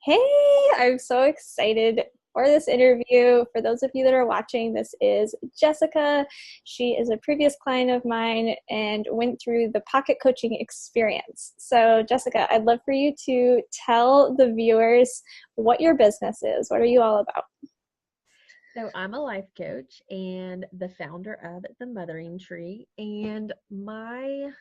Hey, I'm so excited for this interview. For those of you that are watching, this is Jessica. She is a previous client of mine and went through the pocket coaching experience. So, Jessica, I'd love for you to tell the viewers what your business is. What are you all about? So I'm a life coach and the founder of The Mothering Tree. And my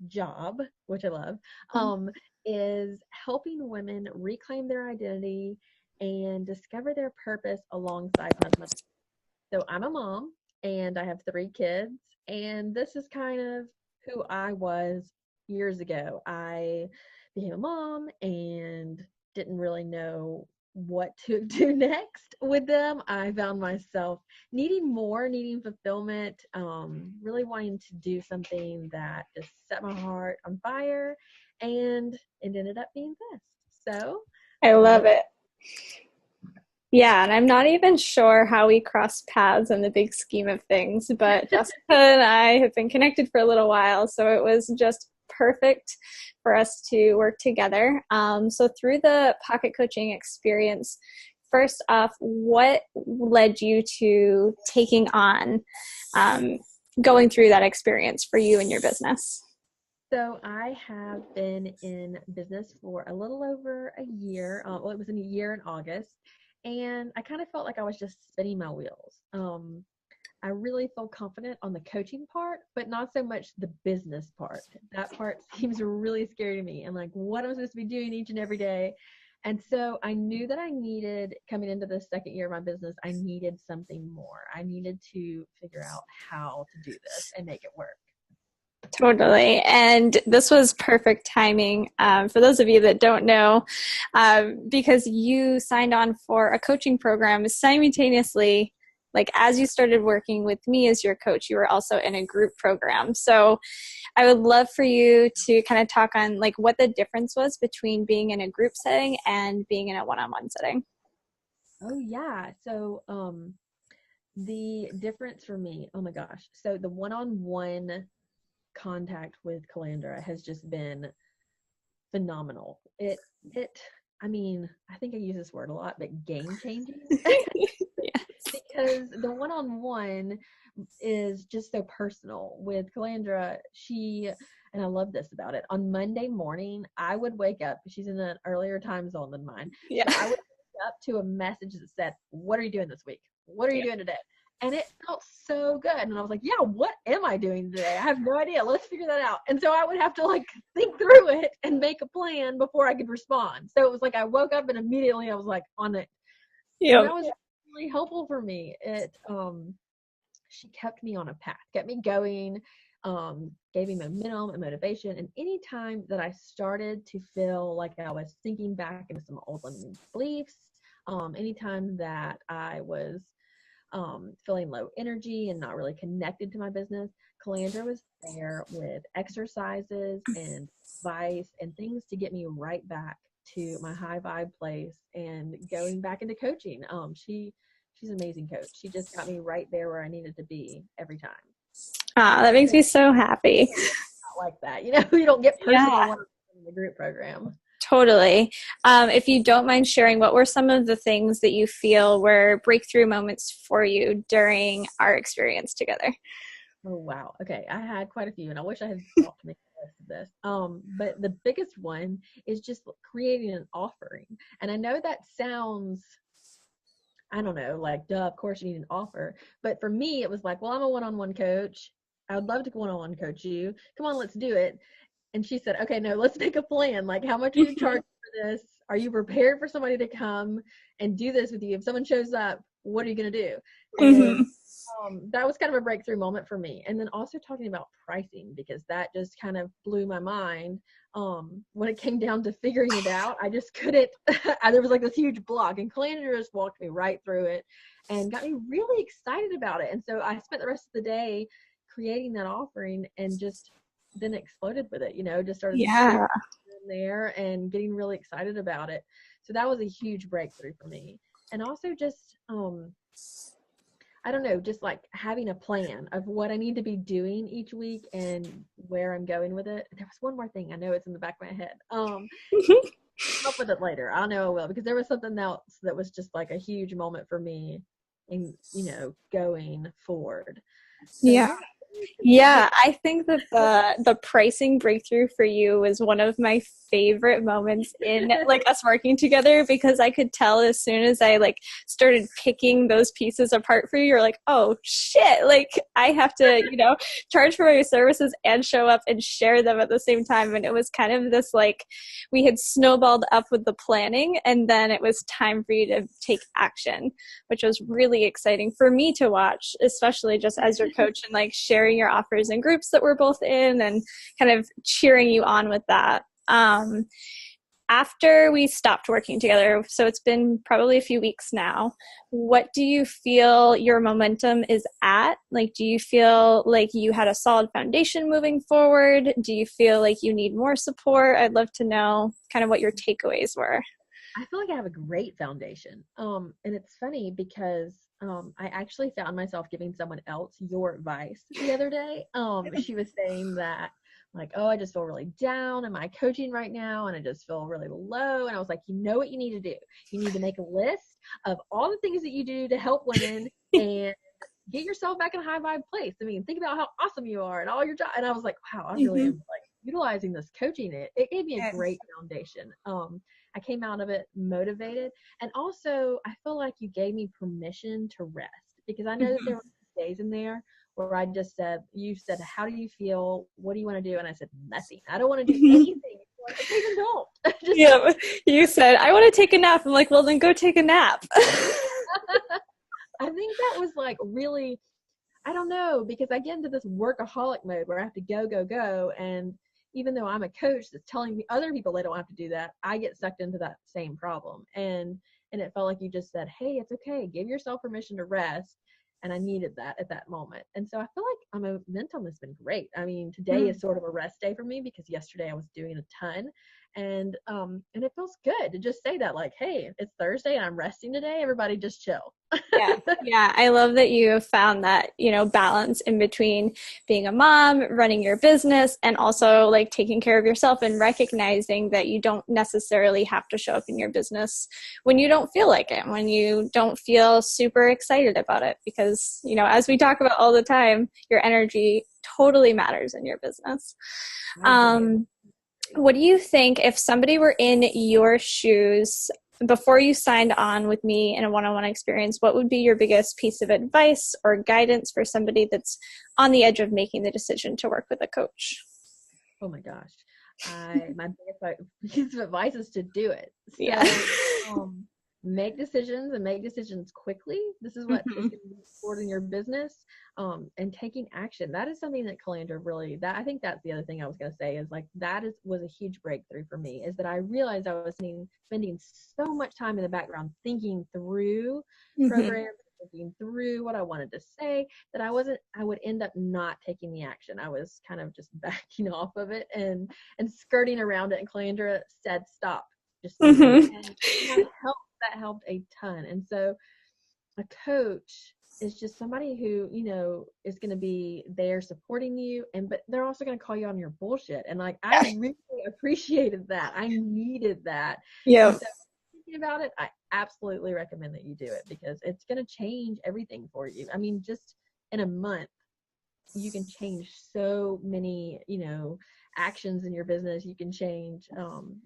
job, which I love, um, is helping women reclaim their identity and discover their purpose alongside mother. So I'm a mom and I have three kids. And this is kind of who I was years ago. I became a mom and didn't really know what to do next with them. I found myself needing more, needing fulfillment, really wanting to do something that just set my heart on fire, and it ended up being this. So, I love what? it. Yeah, and I'm not even sure how we crossed paths in the big scheme of things, but Jessica and I have been connected for a little while, so it was just perfect for us to work together. So through the pocket coaching experience, first off, what led you to taking on um, going through that experience for you and your business? So I have been in business for a little over a year. Well, it was in a year in August, and I kind of felt like I was just spinning my wheels. I really feel confident on the coaching part, but not so much the business part. That part seems really scary to me. And like, what am I supposed to be doing each and every day? And so I knew that I needed, coming into the second year of my business, I needed something more. I needed to figure out how to do this and make it work. Totally. And this was perfect timing for those of you that don't know, because you signed on for a coaching program simultaneously. Like as you started working with me as your coach, you were also in a group program. So I would love for you to kind of talk on like what the difference was between being in a group setting and being in a one-on-one setting. Oh yeah. So the difference for me, oh my gosh. So the one-on-one contact with Calandra has just been phenomenal. It I mean, I think I use this word a lot, but game changing because the one-on-one is just so personal with Calandra. And I love this about it. On Monday morning, I would wake up. She's in an earlier time zone than mine. Yeah. So I would wake up to a message that said, "What are you doing this week? What are you Yeah. doing today?" And it felt so good. And I was like, yeah, what am I doing today? I have no idea. Let's figure that out. And so I would have to like think through it and make a plan before I could respond. So it was like I woke up and immediately I was like on it. And that Yep. was really helpful for me. It She kept me on a path, kept me going, gave me momentum and motivation. And anytime that I started to feel like I was sinking back into some old limiting beliefs, anytime that I was feeling low energy and not really connected to my business, Calandra was there with exercises and advice and things to get me right back to my high vibe place and going back into coaching. She's an amazing coach. She just got me right there where I needed to be every time. That makes So me so happy. not like that, you don't get personal Yeah. one in the group program. Totally. If you don't mind sharing, what were some of the things that you feel were breakthrough moments for you during our experience together? Oh wow. Okay, I had quite a few, and I wish I had thought to make a list of this. But the biggest one is just creating an offering. And I know that sounds, I don't know, like duh, of course you need an offer. But for me, it was like, well, I'm a one-on-one coach. I would love to one-on-one coach you. Come on, let's do it. And she said, okay, no, let's make a plan. Like, how much are you charging for this? Are you prepared for somebody to come and do this with you? If someone shows up, what are you going to do? And Mm-hmm. that was kind of a breakthrough moment for me. And then also talking about pricing, because that just kind of blew my mind. When it came down to figuring it out, I just couldn't. There was like this huge block, and Calandra just walked me right through it and got me really excited about it. And so I spent the rest of the day creating that offering and just then exploded with it, just started sharing Yeah. in there and getting really excited about it. So that was a huge breakthrough for me. And also just I don't know, just like having a plan of what I need to be doing each week and where I'm going with it. There was one more thing. I know it's in the back of my head. come up with it later. I know I will, because there was something else that was just like a huge moment for me in, going forward. So Yeah. yeah. Yeah, I think that the pricing breakthrough for you was one of my favorite moments in like us working together, because I could tell as soon as I like started picking those pieces apart for you, you're like, oh shit, like I have to, charge for my services and show up and share them at the same time. And it was kind of this like we had snowballed up with the planning, and then it was time for you to take action, which was really exciting for me to watch, especially just as your coach, and like sharing your offers in groups that we're both in and kind of cheering you on with that. After we stopped working together, so it's been probably a few weeks now, what do you feel your momentum is at? Like, do you feel like you had a solid foundation moving forward? Do you feel like you need more support? I'd love to know kind of what your takeaways were. I feel like I have a great foundation. And it's funny because I actually found myself giving someone else your advice the other day. She was saying that, like, oh, I just feel really down in my coaching right now, and I just feel really low. And I was like, you know what you need to do? You need to make a list of all the things that you do to help women and get yourself back in a high vibe place. I mean, think about how awesome you are and all your job. And I was like, wow, I really am like utilizing this coaching. It gave me a great foundation. I came out of it motivated. And also, I feel like you gave me permission to rest, because I know that there were days in there where I just said, you said, how do you feel? What do you want to do? And I said, nothing. I don't want to do anything. Like, okay, then don't. Just Yeah, you said, I want to take a nap. I'm like, well, then go take a nap. I think that was like really, I don't know, because I get into this workaholic mode where I have to go, go, go. And even though I'm a coach that's telling me other people they don't have to do that, I get sucked into that same problem. And it felt like you just said, hey, it's okay. Give yourself permission to rest. And I needed that at that moment. And so I feel like my momentum has been great. I mean, today is sort of a rest day for me, because yesterday I was doing a ton. And it feels good to just say that, like, hey, it's Thursday and I'm resting today. Everybody just chill. Yeah. Yeah. I love that you found that, balance in between being a mom, running your business, and also like taking care of yourself, and recognizing that you don't necessarily have to show up in your business when you don't feel like it, when you don't feel super excited about it. Because, as we talk about all the time, your energy totally matters in your business. What do you think if somebody were in your shoes before you signed on with me in a one-on-one experience? What would be your biggest piece of advice or guidance for somebody that's on the edge of making the decision to work with a coach? Oh my gosh. My biggest piece of advice is to do it. Yeah. So make decisions, and make decisions quickly. This is what is going to be supporting your business. And taking action. That is something that Calandra really, that I think that's the other thing I was going to say, is like was a huge breakthrough for me, is that I realized I was spending so much time in the background thinking through programs, thinking through what I wanted to say, that I would end up not taking the action. I was kind of just backing off of it and skirting around it. And Calandra said, stop, just do it. And that helped a ton. And so a coach is just somebody who, is going to be there supporting you, but they're also going to call you on your bullshit. And like, I really appreciated that. I needed that. Yeah. And so thinking about it, I absolutely recommend that you do it, because it's going to change everything for you. I mean, just in a month, you can change so many, actions in your business. You can change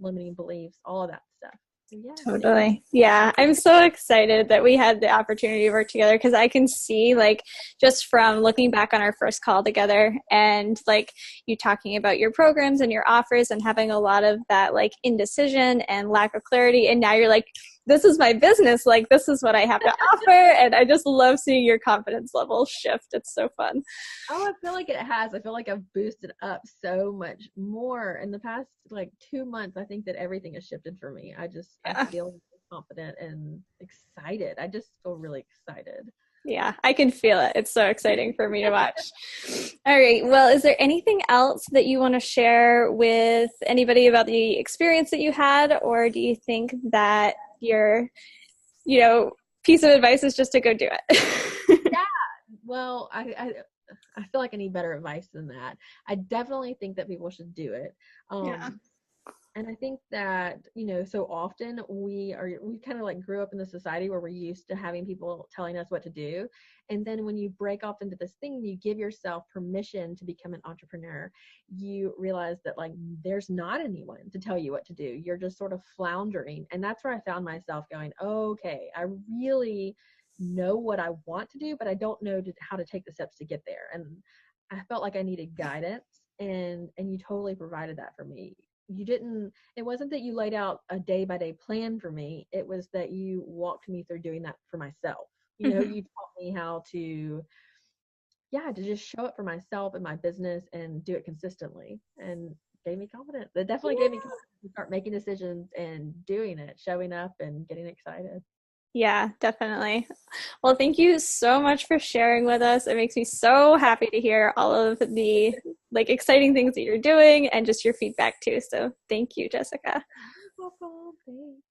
limiting beliefs, all of that stuff. So yeah. Totally. Yeah. I'm so excited that we had the opportunity to work together, because I can see, like, just from looking back on our first call together, and like you talking about your programs and your offers, and having a lot of that like indecision and lack of clarity. And now you're like, this is my business. Like, this is what I have to offer. And I just love seeing your confidence level shift. It's so fun. Oh, I feel like it has. I feel like I've boosted up so much more in the past like 2 months. I think that everything has shifted for me. I feel confident and excited. I just feel really excited. Yeah, I can feel it. It's so exciting for me to watch. All right. Well, is there anything else that you want to share with anybody about the experience that you had? Or do you think that your, piece of advice is just to go do it? Yeah. Well, I feel like I need better advice than that. I definitely think that people should do it. Yeah. And I think that, so often we kind of like grew up in the society where we're used to having people telling us what to do. And then when you break off into this thing, you give yourself permission to become an entrepreneur, you realize that like there's not anyone to tell you what to do. You're just sort of floundering. And that's where I found myself going, okay, I really know what I want to do, but I don't know how to take the steps to get there. And I felt like I needed guidance, and you totally provided that for me. It wasn't that you laid out a day by day plan for me. It was that you walked me through doing that for myself. Mhm. You taught me how to, yeah, to just show up for myself and my business and do it consistently, and gave me confidence. It definitely gave me confidence to start making decisions and doing it, showing up and getting excited. Yeah, definitely. Well, thank you so much for sharing with us. It makes me so happy to hear all of the like exciting things that you're doing and just your feedback too. So, thank you, Jessica. You're welcome. Thanks.